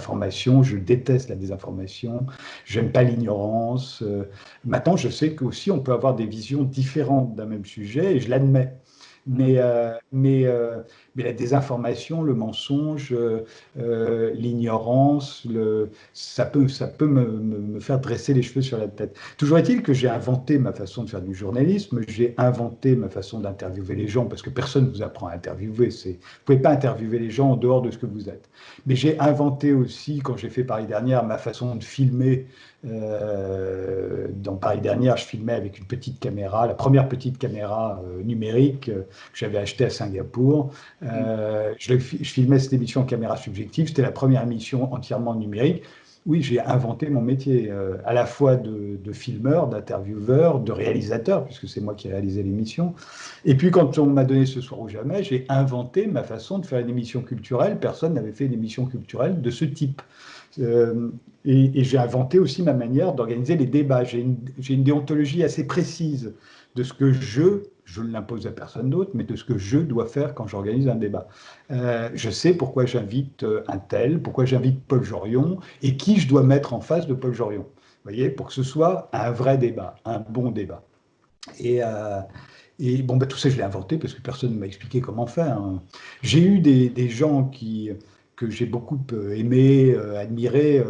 désinformation, je déteste la désinformation, j'aime pas l'ignorance. Maintenant, je sais qu'aussi on peut avoir des visions différentes d'un même sujet et je l'admets. Mais, mais la désinformation, le mensonge, l'ignorance, ça peut me faire dresser les cheveux sur la tête. Toujours est-il que j'ai inventé ma façon de faire du journalisme, j'ai inventé ma façon d'interviewer les gens, parce que personne ne vous apprend à interviewer. Vous ne pouvez pas interviewer les gens en dehors de ce que vous êtes. Mais j'ai inventé aussi, quand j'ai fait Paris Dernière, ma façon de filmer. Dans Paris Dernière, je filmais avec une petite caméra, la première petite caméra numérique que j'avais achetée à Singapour. Je filmais cette émission en caméra subjective. C'était la première émission entièrement numérique. Oui, j'ai inventé mon métier, à la fois de filmeur, d'intervieweur, de réalisateur, puisque c'est moi qui réalisais l'émission. Et puis, quand on m'a donné Ce soir ou jamais, j'ai inventé ma façon de faire une émission culturelle. Personne n'avait fait une émission culturelle de ce type. Euh, et j'ai inventé aussi ma manière d'organiser les débats. J'ai une déontologie assez précise de ce que je ne l'impose à personne d'autre, mais de ce que je dois faire quand j'organise un débat. Je sais pourquoi j'invite un tel, pourquoi j'invite Paul Jorion, et qui je dois mettre en face de Paul Jorion. Vous voyez, pour que ce soit un vrai débat, un bon débat. Et, euh, et bon, ben, tout ça, je l'ai inventé parce que personne ne m'a expliqué comment faire, hein. J'ai eu des gens que j'ai beaucoup aimé, admiré,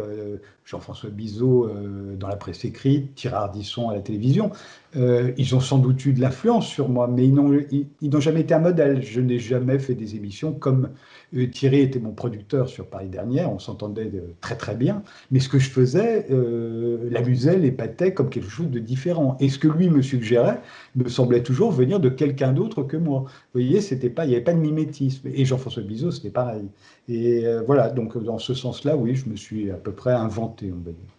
Jean-François Bizot dans la presse écrite, Thierry Ardisson à la télévision. Ils ont sans doute eu de l'influence sur moi, mais ils n'ont jamais été un modèle. Je n'ai jamais fait des émissions comme Thierry était mon producteur sur Paris Dernière, on s'entendait très très bien, mais ce que je faisais l'amusait, l'épatait comme quelque chose de différent. Et ce que lui me suggérait, me semblait toujours venir de quelqu'un d'autre que moi. Vous voyez, c'était pas, il n'y avait pas de mimétisme. Et Jean-François Bizot, c'était pareil. Et voilà, donc dans ce sens-là, oui, je me suis à peu près inventé, on va dire.